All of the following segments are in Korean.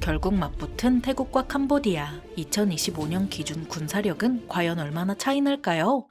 결국 맞붙은 태국과 캄보디아. 2025년 기준 군사력은 과연 얼마나 차이 날까요?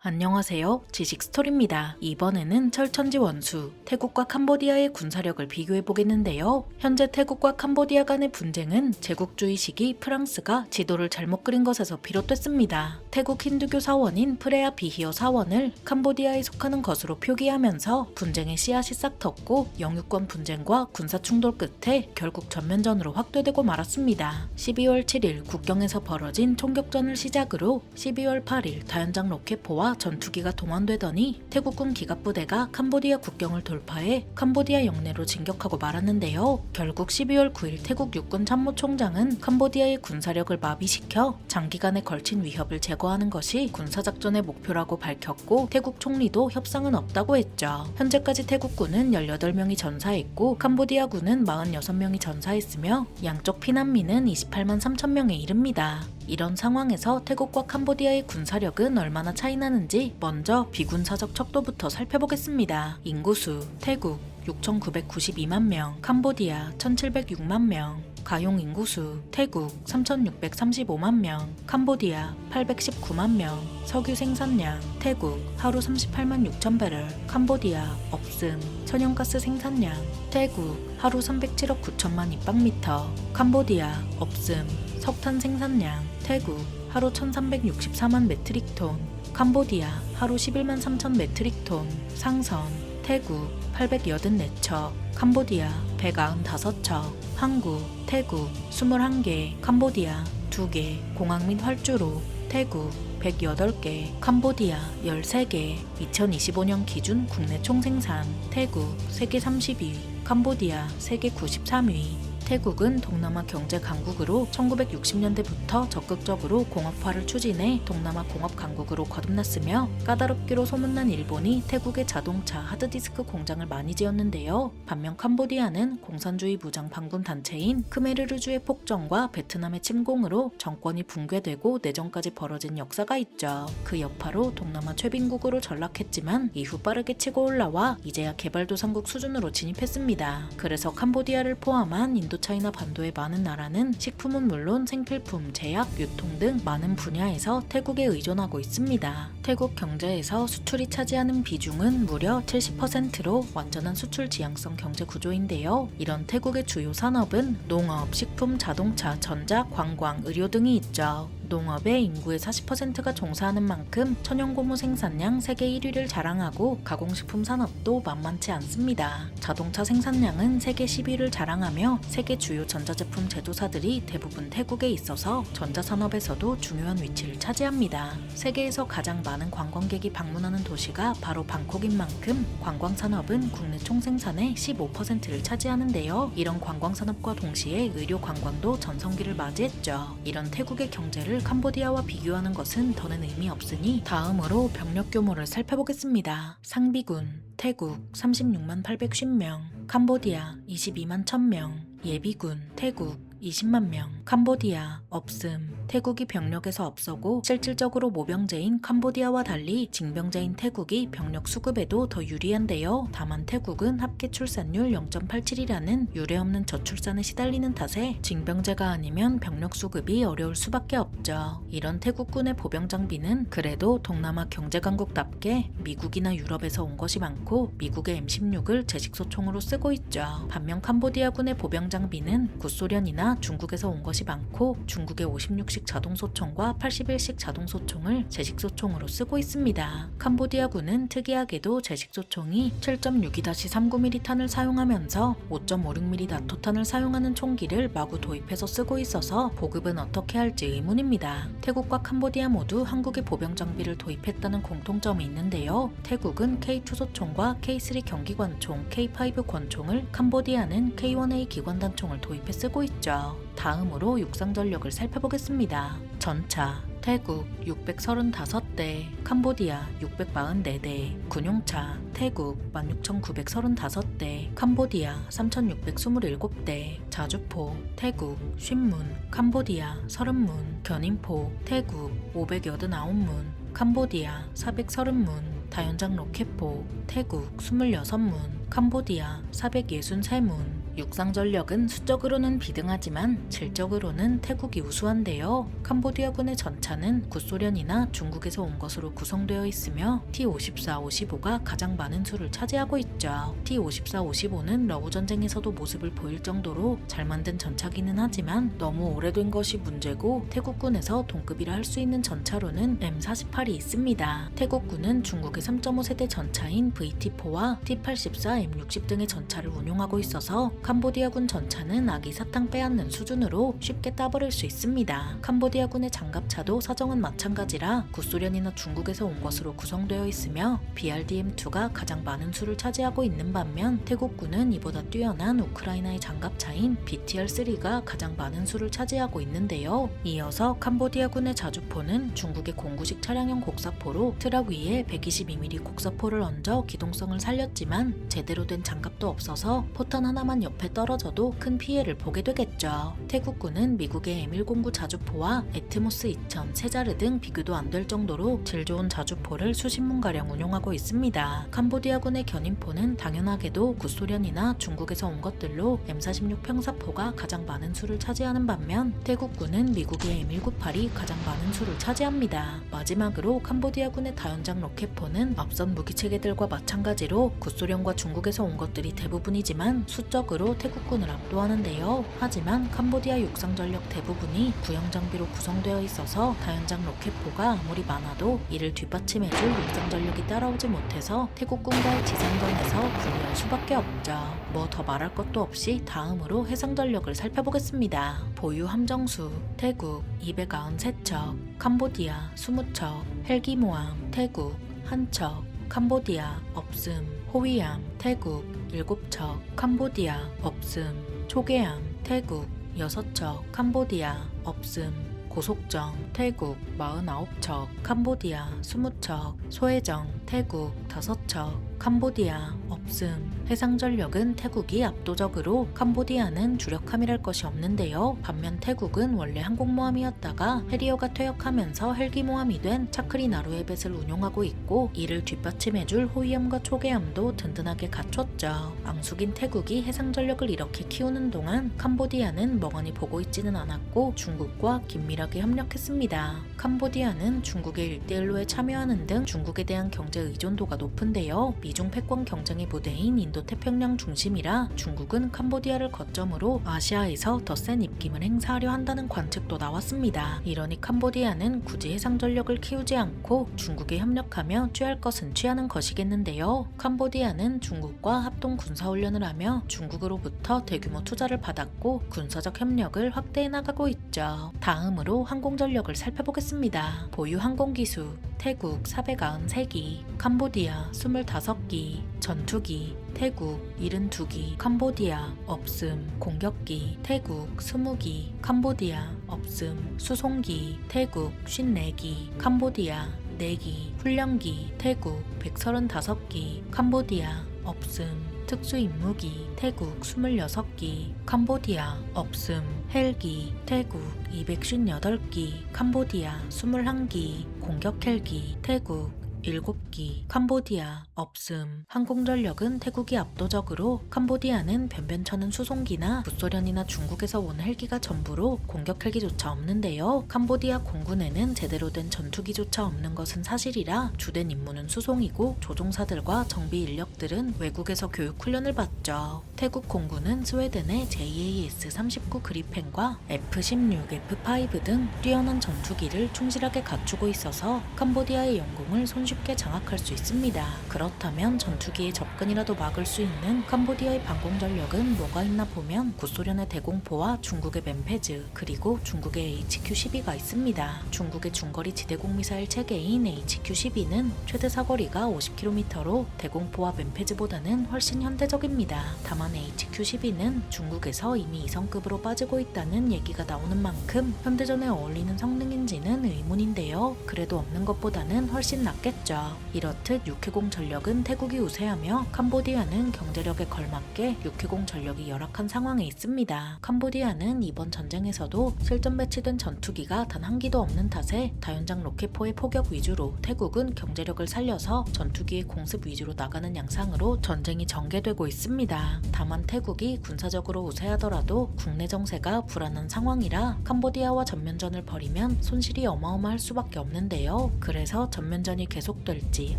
안녕하세요. 지식스토리입니다. 이번에는 철천지 원수, 태국과 캄보디아의 군사력을 비교해보겠는데요. 현재 태국과 캄보디아 간의 분쟁은 제국주의 시기 프랑스가 지도를 잘못 그린 것에서 비롯됐습니다. 태국 힌두교 사원인 프레아 비히어 사원을 캄보디아에 속하는 것으로 표기하면서 분쟁의 씨앗이 싹 텄고 영유권 분쟁과 군사 충돌 끝에 결국 전면전으로 확대되고 말았습니다. 12월 7일 국경에서 벌어진 총격전을 시작으로 12월 8일 다연장 로켓포와 전투기가 동원되더니 태국군 기갑부대가 캄보디아 국경을 돌파해 캄보디아 영내로 진격하고 말았는데요. 결국 12월 9일 태국 육군 참모총장은 캄보디아의 군사력을 마비시켜 장기간에 걸친 위협을 제거하는 것이 군사작전의 목표라고 밝혔고 태국 총리도 협상은 없다고 했죠. 현재까지 태국군은 18명이 전사했고 캄보디아군은 46명이 전사했으며 양쪽 피난민은 28만 3천 명에 이릅니다. 이런 상황에서 태국과 캄보디아의 군사력은 얼마나 차이 나는지 먼저 비군사적 척도부터 살펴보겠습니다. 인구수 태국 6,992만 명, 캄보디아 1,706만 명. 가용 인구수 태국 3,635만 명, 캄보디아 819만 명. 석유 생산량 태국 하루 38만 6천 배럴, 캄보디아 없음. 천연가스 생산량 태국 하루 307억 9천만 입방미터, 캄보디아 없음. 석탄 생산량 태국 하루 1364만 메트릭톤, 캄보디아 하루 11만 3천 메트릭톤. 상선 태국 884척, 캄보디아 195척. 항구 태국 21개, 캄보디아 2개. 공항 및 활주로 태국 108개, 캄보디아 13개. 2025년 기준 국내 총생산 태국 세계 30위, 캄보디아 세계 93위. 태국은 동남아 경제 강국으로 1960년대부터 적극적으로 공업화를 추진해 동남아 공업 강국으로 거듭났으며 까다롭기로 소문난 일본이 태국의 자동차 하드디스크 공장을 많이 지었는데요. 반면 캄보디아는 공산주의 무장 반군 단체인 크메르르주의 폭정과 베트남의 침공으로 정권이 붕괴되고 내전까지 벌어진 역사가 있죠. 그 여파로 동남아 최빈국으로 전락했지만 이후 빠르게 치고 올라와 이제야 개발도상국 수준으로 진입했습니다. 그래서 캄보디아를 포함한 인도차이나 반도의 많은 나라는 식품은 물론 생필품, 제약, 유통 등 많은 분야에서 태국에 의존하고 있습니다. 태국 경제에서 수출이 차지하는 비중은 무려 70%로 완전한 수출 지향성 경제 구조인데요. 이런 태국의 주요 산업은 농업, 식품, 자동차, 전자, 관광, 의료 등이 있죠. 농업의 인구의 40%가 종사하는 만큼 천연고무 생산량 세계 1위를 자랑하고 가공식품 산업도 만만치 않습니다. 자동차 생산량은 세계 10위를 자랑하며 세계 주요 전자제품 제조사들이 대부분 태국에 있어서 전자산업에서도 중요한 위치를 차지합니다. 세계에서 가장 많은 관광객이 방문하는 도시가 바로 방콕인 만큼 관광산업은 국내 총생산의 15%를 차지하는데요. 이런 관광산업과 동시에 의료 관광도 전성기를 맞이했죠. 이런 태국의 경제를 캄보디아와 비교하는 것은 더는 의미 없으니 다음으로 병력 규모를 살펴보겠습니다. 상비군 태국 36만 850명, 캄보디아 22만 1000명. 예비군 태국 20만 명, 캄보디아 없음. 태국이 병력에서 앞서고 실질적으로 모병제인 캄보디아와 달리 징병제인 태국이 병력 수급에도 더 유리한데요. 다만 태국은 합계 출산율 0.87이라는 유례없는 저출산에 시달리는 탓에 징병제가 아니면 병력 수급이 어려울 수밖에 없죠. 이런 태국군의 보병 장비는 그래도 동남아 경제강국답게 미국이나 유럽에서 온 것이 많고 미국의 M16을 제식소총으로 쓰고 있죠. 반면 캄보디아군의 보병 장비는 구소련이나 중국에서 온 것이 많고 중국의 56식 자동소총과 81식 자동소총을 제식소총으로 쓰고 있습니다. 캄보디아군은 특이하게도 제식소총이 7.62-39mm 탄을 사용하면서 5.56mm 나토탄을 사용하는 총기를 마구 도입해서 쓰고 있어서 보급은 어떻게 할지 의문입니다. 태국과 캄보디아 모두 한국의 보병 장비를 도입했다는 공통점이 있는데요. 태국은 K2 소총과 K3 경기관총, K5 권총을, 캄보디아는 K1A 기관단총을 도입해 쓰고 있죠. 다음으로 육상전력을 살펴보겠습니다. 전차 태국 635대, 캄보디아 644대. 군용차 태국 16,935대, 캄보디아 3,627대. 자주포 태국 50문, 캄보디아 30문. 견인포 태국 589문, 캄보디아 430문, 다연장 로켓포, 태국 26문, 캄보디아 463문. 육상 전력은 수적으로는 비등하지만 질적으로는 태국이 우수한데요. 캄보디아군의 전차는 구소련이나 중국에서 온 것으로 구성되어 있으며 T-54-55가 가장 많은 수를 차지하고 있죠. T-54-55는 러우 전쟁에서도 모습을 보일 정도로 잘 만든 전차기는 하지만 너무 오래된 것이 문제고 태국군에서 동급이라 할 수 있는 전차로는 M48이 있습니다. 태국군은 중국의 3.5세대 전차인 VT-4와 T-84, M60 등의 전차를 운용하고 있어서 캄보디아군 전차는 아기 사탕 빼앗는 수준으로 쉽게 따버릴 수 있습니다. 캄보디아군의 장갑차도 사정은 마찬가지라 구소련이나 중국에서 온 것으로 구성되어 있으며 BRDM-2가 가장 많은 수를 차지하고 있는 반면 태국군은 이보다 뛰어난 우크라이나의 장갑차인 BTR-3가 가장 많은 수를 차지하고 있는데요. 이어서 캄보디아군의 자주포는 중국의 공구식 차량용 곡사포로 트럭 위에 122mm 곡사포를 얹어 기동성을 살렸지만 제대로 된 장갑도 없어서 포탄 하나만 옆에 떨어져도 큰 피해를 보게 되겠죠. 태국군은 미국의 M109 자주포와 에트모스 2000, 세자르 등 비교도 안 될 정도로 질 좋은 자주포를 수십 문가량 운용하고 있습니다. 캄보디아군의 견인포는 당연하게도 구소련이나 중국에서 온 것들로 M46 평사포가 가장 많은 수를 차지하는 반면 태국군은 미국의 M198이 가장 많은 수를 차지합니다. 마지막으로 캄보디아군의 다연장 로켓포는 앞선 무기체계들과 마찬가지로 구소련과 중국에서 온 것들이 대부분이지만 수적으로 태국군을 압도하는데요. 하지만 캄보디아 육상 전력 대부분이 구형 장비로 구성되어 있어서 다연장 로켓포가 아무리 많아도 이를 뒷받침해줄 육상 전력이 따라오지 못해서 태국군과의 지상전에서 불리할 수밖에 없죠. 뭐 더 말할 것도 없이 다음으로 해상 전력을 살펴보겠습니다. 보유 함정수 태국 293척, 캄보디아 20척, 헬기모함 태국 1척, 캄보디아 없음, 호위함 태국 7척, 캄보디아 없음, 초계함 태국 6척, 캄보디아 없음, 고속정 태국 49척, 캄보디아 20척, 소해정 태국 5척, 캄보디아 없음. 해상 전력은 태국이 압도적으로 캄보디아는 주력함이랄 것이 없는데요. 반면 태국은 원래 항공모함이었다가 해리어가 퇴역하면서 헬기모함이 된 차크리 나루에벳을 운용하고 있고 이를 뒷받침해줄 호위함과 초계함도 든든하게 갖췄죠. 앙숙인 태국이 해상 전력을 이렇게 키우는 동안 캄보디아는 멍하니 보고 있지는 않았고 중국과 긴밀하게 협력했습니다. 캄보디아는 중국의 1대1로에 참여하는 등 중국에 대한 경제 의존도가 높은데요. 미중 패권 경쟁의 무대인 인도태평양 중심이라 중국은 캄보디아를 거점으로 아시아에서 더 센 입김을 행사하려 한다는 관측도 나왔습니다. 이러니 캄보디아는 굳이 해상 전력을 키우지 않고 중국에 협력하며 취할 것은 취하는 것이겠는데요. 캄보디아는 중국과 합동 군사훈련을 하며 중국으로부터 대규모 투자를 받았고 군사적 협력을 확대해 나가고 있죠. 다음으로 항공전력을 살펴보겠습니다. 보유 항공기수 태국 493기, 캄보디아 25기, 전투기 태국 72기, 캄보디아 없음, 공격기 태국 20기, 캄보디아 없음, 수송기 태국 54기, 캄보디아 4기, 훈련기 태국 135기, 캄보디아 없음, 특수임무기 태국 26기, 캄보디아 없음, 헬기 태국 258기, 캄보디아 21기, 공격헬기 태국 7기, 캄보디아 없음. 항공전력은 태국이 압도적으로 캄보디아는 변변찮은 수송기나 구소련이나 중국에서 온 헬기가 전부로 공격 헬기조차 없는데요. 캄보디아 공군에는 제대로 된 전투기조차 없는 것은 사실이라 주된 임무는 수송이고 조종사들과 정비 인력들은 외국에서 교육 훈련을 받죠. 태국 공군은 스웨덴의 JAS-39 그리펜과 F-16, F-5 등 뛰어난 전투기를 충실하게 갖추고 있어서 캄보디아의 영공을 손쉽게 장악할 수 있습니다. 그렇다면 전투기의 접근이라도 막을 수 있는 캄보디아의 방공전력은 뭐가 있나 보면 구소련의 대공포와 중국의 맨페즈 그리고 중국의 HQ-12가 있습니다. 중국의 중거리 지대공 미사일 체계인 HQ-12는 최대 사거리가 50km로 대공포와 맨페즈보다는 훨씬 현대적입니다. 다만 HQ-12는 중국에서 이미 2성급으로 빠지고 있다는 얘기가 나오는 만큼 현대전에 어울리는 성능인지는 의문인데요. 그래도 없는 것보다는 훨씬 낫겠죠. 있죠. 이렇듯 육해공 전력은 태국이 우세하며 캄보디아는 경제력에 걸맞게 육해공 전력이 열악한 상황에 있습니다. 캄보디아는 이번 전쟁에서도 실전 배치된 전투기가 단 한 기도 없는 탓에 다연장 로켓포의 포격 위주로 태국은 경제력을 살려서 전투기의 공습 위주로 나가는 양상으로 전쟁이 전개되고 있습니다. 다만 태국이 군사적으로 우세하더라도 국내 정세가 불안한 상황이라 캄보디아와 전면전을 벌이면 손실이 어마어마할 수밖에 없는데요. 그래서 전면전이 계속될지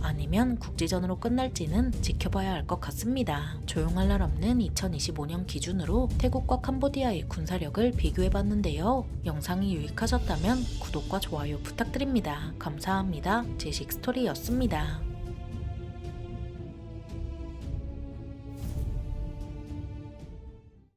아니면 국지전으로 끝날지는 지켜봐야 할 것 같습니다. 조용할 날 없는 2025년 기준으로 태국과 캄보디아의 군사력을 비교해봤는데요. 영상이 유익하셨다면 구독과 좋아요 부탁드립니다. 감사합니다. 지식스토리였습니다.